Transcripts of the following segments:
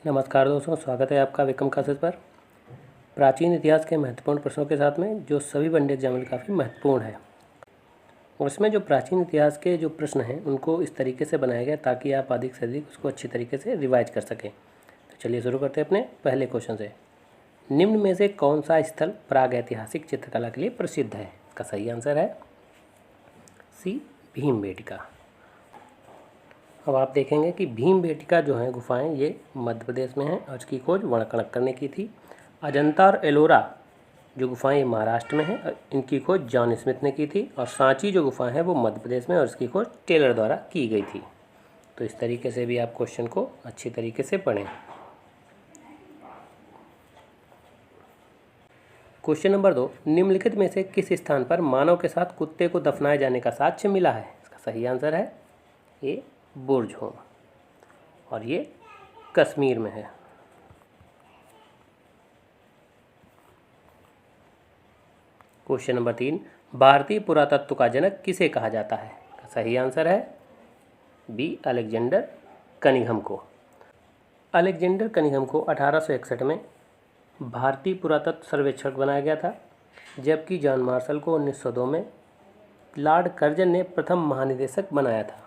नमस्कार दोस्तों, स्वागत है आपका विक्रम क्लासेस पर। प्राचीन इतिहास के महत्वपूर्ण प्रश्नों के साथ में जो सभी वनडे एग्जाम में काफ़ी महत्वपूर्ण है। और इसमें जो प्राचीन इतिहास के जो प्रश्न हैं उनको इस तरीके से बनाया गया ताकि आप अधिक से अधिक उसको अच्छी तरीके से रिवाइज कर सकें। तो चलिए शुरू करते हैं अपने पहले क्वेश्चन से। निम्न में से कौन सा स्थल प्राग ऐतिहासिक चित्रकला के लिए प्रसिद्ध है? इसका सही आंसर है सी, भीमबेटका। अब आप देखेंगे कि भीमबेटका जो है गुफाएं ये मध्य प्रदेश में हैं और इसकी खोज वणकणक्कर ने की थी। अजंता और एलोरा जो गुफाएं ये महाराष्ट्र में हैं, इनकी खोज जॉन स्मिथ ने की थी। और सांची जो गुफाएं हैं वो मध्य प्रदेश में और इसकी खोज टेलर द्वारा की गई थी। तो इस तरीके से भी आप क्वेश्चन को अच्छी तरीके से पढ़ें। क्वेश्चन नंबर 2, निम्नलिखित में से किस स्थान पर मानव के साथ कुत्ते को दफनाए जाने का साक्ष्य मिला है? इसका सही आंसर है ए, बुर्ज होम, और ये कश्मीर में है। क्वेश्चन नंबर 3, भारतीय पुरातत्व का जनक किसे कहा जाता है? सही आंसर है बी, अलेक्जेंडर कनिंघम को। अलेक्जेंडर कनिंघम को 1861 में भारतीय पुरातत्व सर्वेक्षक बनाया गया था, जबकि जॉन मार्शल को 1902 में लॉर्ड कर्जन ने प्रथम महानिदेशक बनाया था।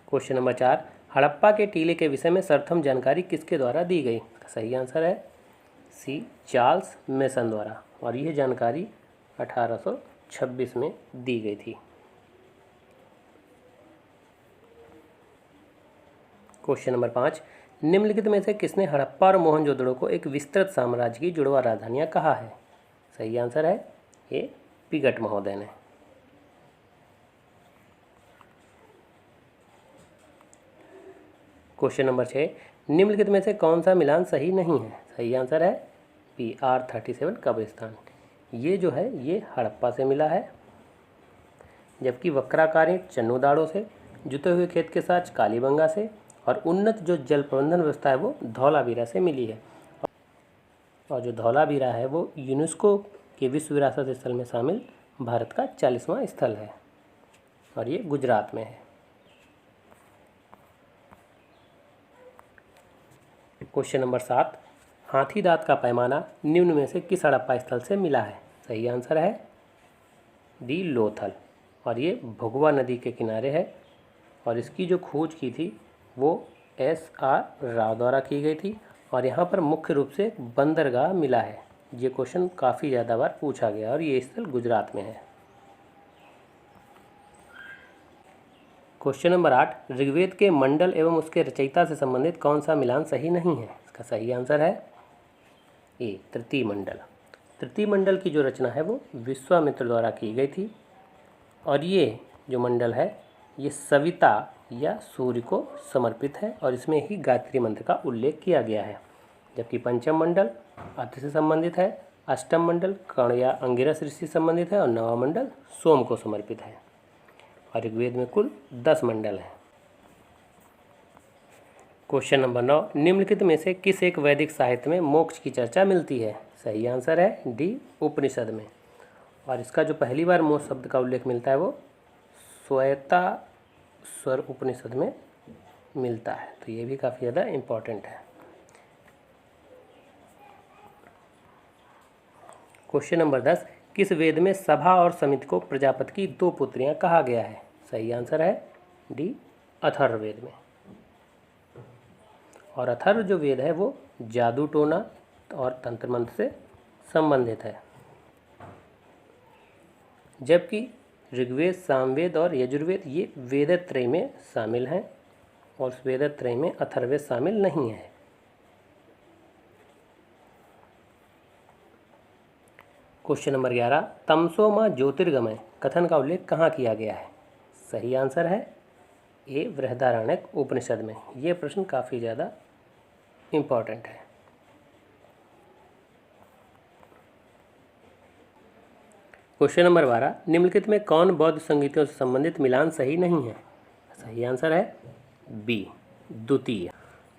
क्वेश्चन नंबर 4, हड़प्पा के टीले के विषय में सर्वप्रथम जानकारी किसके द्वारा दी गई? सही आंसर है सी, चार्ल्स मेसन द्वारा, और यह जानकारी 1826 में दी गई थी। क्वेश्चन नंबर 5, निम्नलिखित में से किसने हड़प्पा और मोहनजोदड़ो को एक विस्तृत साम्राज्य की जुड़वा राजधानियां कहा है? सही आंसर है ए, पिगट महोदय ने। क्वेश्चन नंबर 6, निम्नलिखित में से कौन सा मिलान सही नहीं है? सही आंसर है बी, R37 कब्रिस्तान। ये जो है ये हड़प्पा से मिला है, जबकि वक्राकार ईंट चन्नूदाड़ो से, जुते हुए खेत के साथ कालीबंगा से, और उन्नत जो जल प्रबंधन व्यवस्था है वो धौलावीरा से मिली है। और जो धौलावीरा है वो यूनेस्को के विश्व विरासत स्थल में शामिल भारत का 40वां स्थल है, और ये गुजरात में है। क्वेश्चन नंबर 7, हाथी दांत का पैमाना निम्न में से किस हड़प्पा स्थल से मिला है? सही आंसर है डी, लोथल, और ये भगवा नदी के किनारे है। और इसकी जो खोज की थी वो SR राव द्वारा की गई थी, और यहाँ पर मुख्य रूप से बंदरगाह मिला है। ये क्वेश्चन काफ़ी ज़्यादा बार पूछा गया और ये स्थल गुजरात में है। क्वेश्चन नंबर 8, ऋग्वेद के मंडल एवं उसके रचयिता से संबंधित कौन सा मिलान सही नहीं है? इसका सही आंसर है ए, तृतीय मंडल। तृतीय मंडल की जो रचना है वो विश्वामित्र द्वारा की गई थी, और ये जो मंडल है ये सविता या सूर्य को समर्पित है, और इसमें ही गायत्री मंत्र का उल्लेख किया गया है। जबकि पंचम मंडल अर्थ से संबंधित है, अष्टम मंडल कर्ण या अंगिरस ऋषि से संबंधित है, और नवम मंडल सोम को समर्पित है। और ऋग्वेद में कुल 10 मंडल हैं। क्वेश्चन नंबर 9, निम्नलिखित में से किस एक वैदिक साहित्य में मोक्ष की चर्चा मिलती है? सही आंसर है डी, उपनिषद में। और इसका जो पहली बार मोक्ष शब्द का उल्लेख मिलता है वो श्वेताश्वर उपनिषद में मिलता है। तो ये भी काफ़ी ज़्यादा इम्पॉर्टेंट है। क्वेश्चन नंबर 10, किस वेद में सभा और समिति को प्रजापति की 2 पुत्रियां कहा गया है? सही आंसर है डी, अथर्ववेद में। और अथर्व जो वेद है वो जादू टोना और तंत्र मंत्र से संबंधित है, जबकि ऋग्वेद, सामवेद और यजुर्वेद ये वेदत्रय में शामिल हैं, और उस वेदत्रय में अथर्ववेद शामिल नहीं है। क्वेश्चन नंबर 11, तमसो मां ज्योतिर्गमय कथन का उल्लेख कहाँ किया गया है? सही आंसर है ए, बृहदारण्यक उपनिषद में। ये प्रश्न काफ़ी ज़्यादा इम्पॉर्टेंट है। क्वेश्चन नंबर 12, निम्नलिखित में कौन बौद्ध संगीतों से संबंधित मिलान सही नहीं है? सही आंसर है बी, द्वितीय।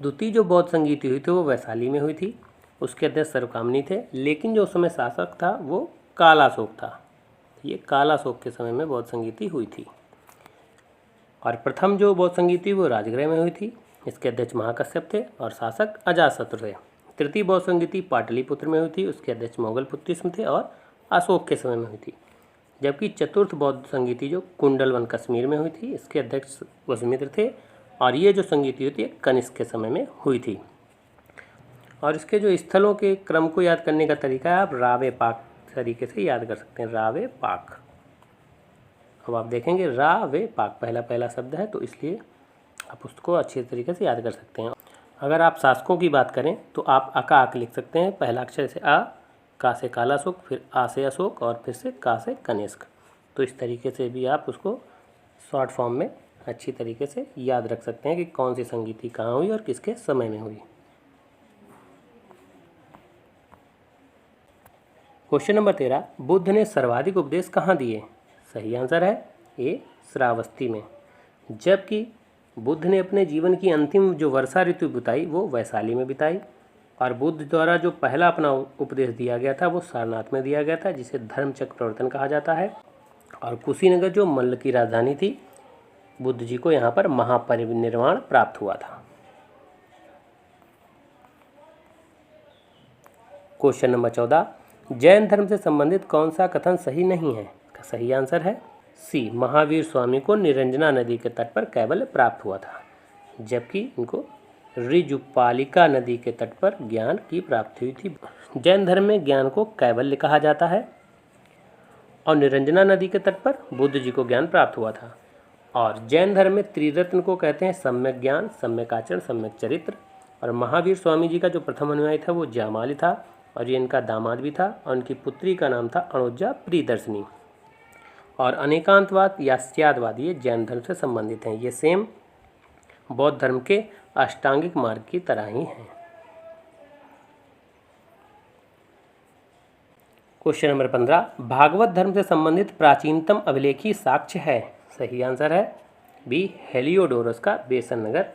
द्वितीय जो बौद्ध संगीत हुई थी वो वैशाली में हुई थी। उसके अध्यक्ष सर्वकामनी थे, लेकिन जो उस समय शासक था वो कालाशोक था। ये कालाशोक के समय में बौद्ध संगीति हुई थी। और प्रथम जो बौद्ध संगीत थी वो राजगृह में हुई थी। इसके अध्यक्ष महाकश्यप थे और शासक अजातशत्रु थे। तृतीय बौद्ध संगीति पाटलिपुत्र में हुई थी, उसके अध्यक्ष मोगलपुत्तिस्म थे और अशोक के समय में हुई थी। जबकि चतुर्थ बौद्ध संगीति जो कुंडलवन कश्मीर में हुई थी, इसके अध्यक्ष वसुमित्र थे और ये जो संगीति हुई थी कनिष्क के समय में हुई थी। और इसके जो स्थलों के क्रम को याद करने का तरीका है, आप रावे पाक तरीके से याद कर सकते हैं। रावे पाक, अब आप देखेंगे रावे पाक पहला पहला शब्द है, तो इसलिए आप उसको अच्छे तरीके से याद कर सकते हैं। अगर आप शासकों की बात करें तो आप अकाक लिख सकते हैं, पहला अक्षर से आ, का से कालाशोक, फिर आ से अशोक और फिर से का से कनिष्क। तो इस तरीके से भी आप उसको शॉर्ट फॉर्म में अच्छी तरीके से याद रख सकते हैं कि कौन सी संगीति कहाँ हुई और किसके समय में हुई। क्वेश्चन नंबर 13, बुद्ध ने सर्वाधिक उपदेश कहाँ दिए? सही आंसर है ए, श्रावस्ती में। जबकि बुद्ध ने अपने जीवन की अंतिम जो वर्षा ऋतु बिताई वो वैशाली में बिताई। और बुद्ध द्वारा जो पहला अपना उपदेश दिया गया था वो सारनाथ में दिया गया था, जिसे धर्मचक्र प्रवर्तन कहा जाता है। और कुशीनगर जो मल्ल की राजधानी थी, बुद्ध जी को यहाँ पर महापरिनिर्वाण प्राप्त हुआ था। क्वेश्चन नंबर 14, जैन धर्म से संबंधित कौन सा कथन सही नहीं है? का सही आंसर है सी, महावीर स्वामी को निरंजना नदी के तट पर कैवल्य प्राप्त हुआ था, जबकि इनको ऋजुपालिका नदी के तट पर ज्ञान की प्राप्ति हुई थी। जैन धर्म में ज्ञान को कैवल्य कहा जाता है और निरंजना नदी के तट पर बुद्ध जी को ज्ञान प्राप्त हुआ था। और जैन धर्म में त्रिरत्न को कहते हैं सम्यक ज्ञान, सम्यक आचरण, सम्यक चरित्र। और महावीर स्वामी जी का जो प्रथम अनुयायी था वो जामाली था और ये इनका दामाद भी था और उनकी पुत्री का नाम था अणुजा प्रियदर्शनी। और अनेकांतवाद या स्यादवाद ये जैन धर्म से संबंधित हैं। ये सेम बौद्ध धर्म के अष्टांगिक मार्ग की तरह ही हैं। क्वेश्चन नंबर 15, भागवत धर्म से संबंधित प्राचीनतम अभिलेखी साक्ष्य है? सही आंसर है बी, हेलियोडोरस का बेसन नगर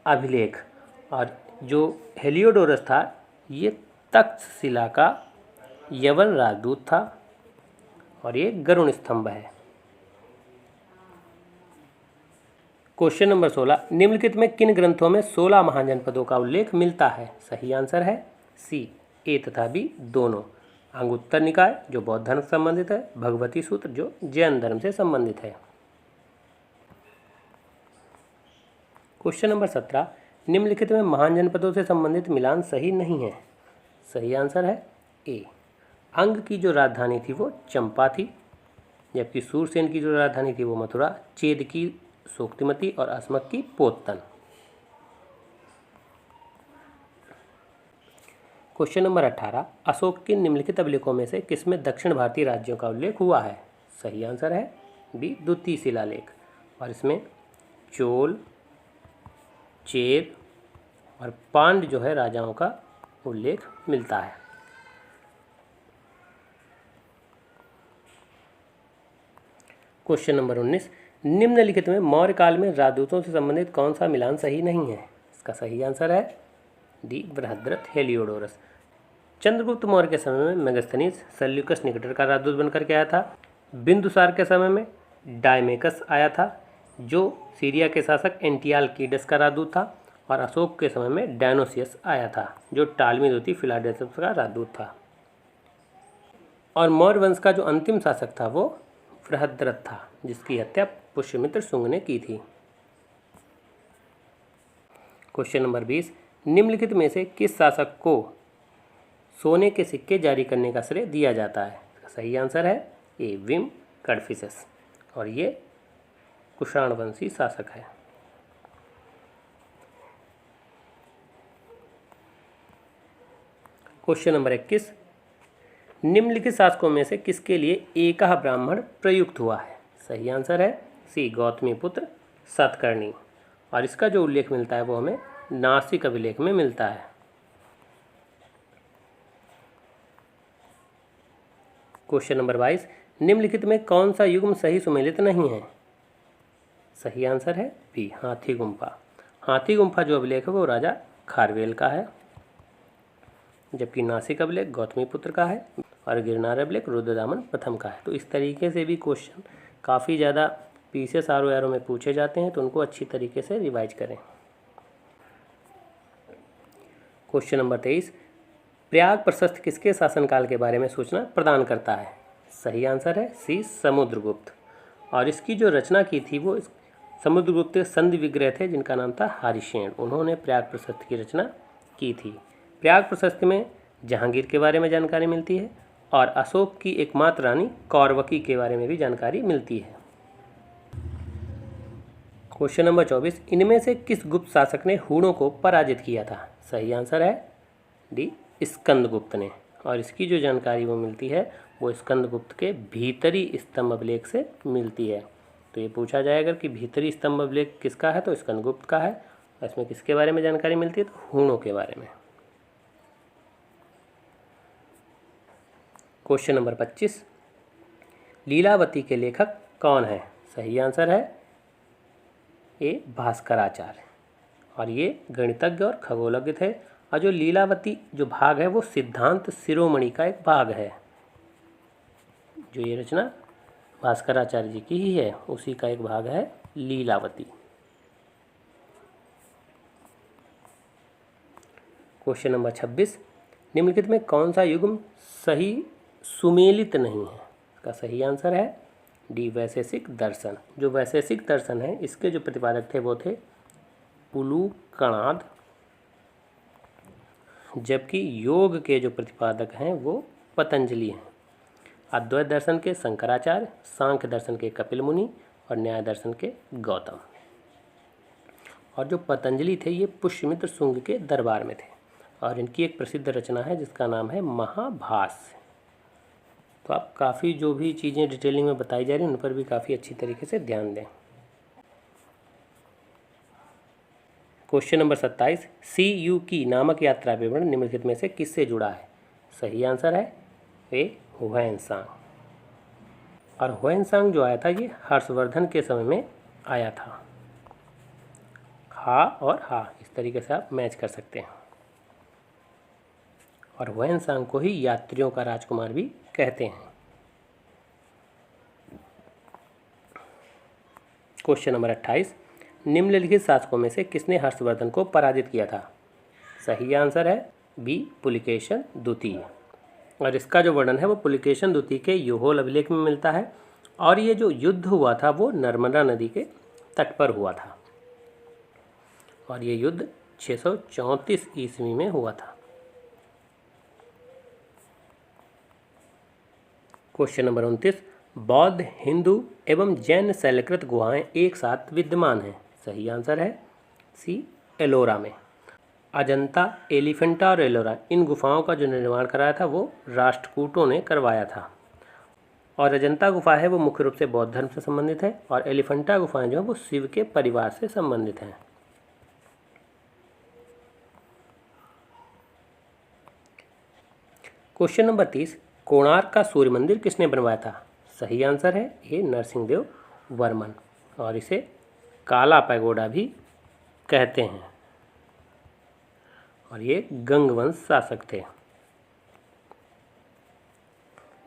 अभिलेख। और जो हेलियोडोरस था ये तक्षशिला का यवन राजदूत था और ये गरुण स्तंभ है। क्वेश्चन नंबर 16, निम्नलिखित में किन ग्रंथों में 16 महाजनपदों का उल्लेख मिलता है? सही आंसर है सी, ए तथा बी दोनों। अंगुत्तर निकाय जो बौद्ध धर्म से संबंधित है, भगवती सूत्र जो जैन धर्म से संबंधित है। क्वेश्चन नंबर 17, निम्नलिखित में महान जनपदों से संबंधित मिलान सही नहीं है? सही आंसर है ए, अंग की जो राजधानी थी वो चंपा थी, जबकि सूरसेन की जो राजधानी थी वो मथुरा, चेद की सोक्तिमती और अस्मक की पोतन। क्वेश्चन नंबर 18, अशोक के निम्नलिखित अभिलेखों में से किसमें दक्षिण भारतीय राज्यों का उल्लेख हुआ है? सही आंसर है बी, द्वितीय शिलालेख। और इसमें चोल, चेद और पांड्य जो है राजाओं का उल्लेख मिलता है। क्वेश्चन नंबर 19, निम्नलिखित में मौर्य काल में राजदूतों से संबंधित कौन सा मिलान सही नहीं है? इसका सही आंसर है डी, बृहद्रथ हेलियोडोरस। चंद्रगुप्त मौर्य के समय में मेगास्थनीज सेल्यूकस निकेटर का राजदूत बनकर के आया था। बिंदुसार के समय में डायमेकस आया था जो सीरिया के शासक एंटियालकीडस का राजदूत था। और अशोक के समय में डायनोसियस आया था जो टालमी द्वितीय फिलाडेल्फस का राजदूत था। और मौर्य वंश का जो अंतिम शासक था वो बृहद्रथ था, जिसकी हत्या पुष्यमित्र शुंग ने की थी। क्वेश्चन नंबर 20, निम्नलिखित में से किस शासक को सोने के सिक्के जारी करने का श्रेय दिया जाता है? सही आंसर है ए, विम कडफिसेस। और ये कुषाण वंशी शासक है। क्वेश्चन नंबर 21, निम्नलिखित शासकों में से किसके लिए एकह ब्राह्मण प्रयुक्त हुआ है? सही आंसर है सी, गौतमी पुत्र सतकर्णी। और इसका जो उल्लेख मिलता है वो हमें नासिक अभिलेख में मिलता है। क्वेश्चन नंबर 22, निम्नलिखित में कौन सा युग्म सही सुमेलित नहीं है? सही आंसर है बी, हाथी गुम्फा। हाथी गुम्फा जो अभिलेख है वो राजा खारवेल का है, जबकि नासिक अभिलेख गौतमी पुत्र का है और गिरनार अभिलेख रुद्रदामन प्रथम का है। तो इस तरीके से भी क्वेश्चन काफ़ी ज़्यादा पीसीएस आरओ में पूछे जाते हैं, तो उनको अच्छी तरीके से रिवाइज करें। क्वेश्चन नंबर 23, प्रयाग प्रशस्त किसके शासनकाल के बारे में सूचना प्रदान करता है? सही आंसर है सी, समुद्रगुप्त। और इसकी जो रचना की थी वो समुद्रगुप्त के संधि विग्रह थे, जिनका नाम था हरिशेन। उन्होंने प्रयाग प्रशस्त की रचना की थी। प्रयाग प्रशस्त में जहांगीर के बारे में जानकारी मिलती है और अशोक की एकमात्र रानी कौरवकी के बारे में भी जानकारी मिलती है। क्वेश्चन नंबर 24, इनमें से किस गुप्त शासक ने हूणों को पराजित किया था? सही आंसर है डी, स्कंदगुप्त ने। और इसकी जो जानकारी वो मिलती है वो स्कंदगुप्त के भीतरी स्तंभ अभिलेख से मिलती है। तो ये पूछा जाएगा कि भीतरी स्तंभ अभिलेख किसका है, तो स्कंदगुप्त का है। इसमें किसके बारे में जानकारी मिलती है, तो हूणों के बारे में। क्वेश्चन नंबर 25, लीलावती के लेखक कौन है? सही आंसर है ए, भास्कराचार्य। और ये गणितज्ञ और खगोलज्ञ थे। और जो लीलावती जो भाग है वो सिद्धांत शिरोमणि का एक भाग है। जो ये रचना भास्कराचार्य जी की ही है, उसी का एक भाग है लीलावती। क्वेश्चन नंबर 26, निम्नलिखित में कौन सा युग्म सही सुमेलित नहीं है? इसका सही आंसर है डी, वैशेषिक दर्शन। जो वैशेषिक दर्शन है इसके जो प्रतिपादक थे वो थे पुलुकणाद, जबकि योग के जो प्रतिपादक हैं वो पतंजलि हैं। अद्वैत दर्शन के शंकराचार्य, सांख्य दर्शन के कपिल मुनि और न्याय दर्शन के गौतम। और जो पतंजलि थे ये पुष्यमित्र शुंग के दरबार में थे और इनकी एक प्रसिद्ध रचना है जिसका नाम है महाभाष्य। तो आप काफ़ी जो भी चीज़ें डिटेलिंग में बताई जा रही हैं उन पर भी काफ़ी अच्छी तरीके से ध्यान दें। क्वेश्चन नंबर 27, CU की नामक यात्रा विवरण निम्नलिखित में से किससे जुड़ा है? सही आंसर है ए, हुएनसांग। और हुएनसांग जो आया था ये हर्षवर्धन के समय में आया था। हा और हा इस तरीके से आप मैच कर सकते हैं। और हुएनसांग को ही यात्रियों का राजकुमार भी कहते हैं। क्वेश्चन नंबर 28, निम्नलिखित शासकों में से किसने हर्षवर्धन को पराजित किया था? सही आंसर है बी, पुलिकेशन द्वितीय। और इसका जो वर्णन है वो पुलिकेशन द्वितीय के योहोल अभिलेख में मिलता है। और ये जो युद्ध हुआ था वो नर्मदा नदी के तट पर हुआ था और ये युद्ध 634 ईस्वी में हुआ था। क्वेश्चन नंबर 29, बौद्ध, हिंदू एवं जैन शैलकृत गुहाएं एक साथ विद्यमान हैं। सही आंसर है सी, एलोरा में। अजंता, एलिफेंटा और एलोरा इन गुफाओं का जो निर्माण कराया था वो राष्ट्रकूटों ने करवाया था। और अजंता गुफा है वो मुख्य रूप से बौद्ध धर्म से संबंधित है और एलिफेंटा गुफाएं जो है वो शिव के परिवार से संबंधित हैं। क्वेश्चन नंबर 30, कोणार्क का सूर्य मंदिर किसने बनवाया था? सही आंसर है ये, नरसिंहदेव वर्मन। और इसे काला पैगोडा भी कहते हैं। और ये गंगवंश शासक थे।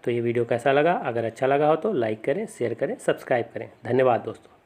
तो ये वीडियो कैसा लगा? अगर अच्छा लगा हो तो लाइक करें, शेयर करें, सब्सक्राइब करें। धन्यवाद दोस्तों।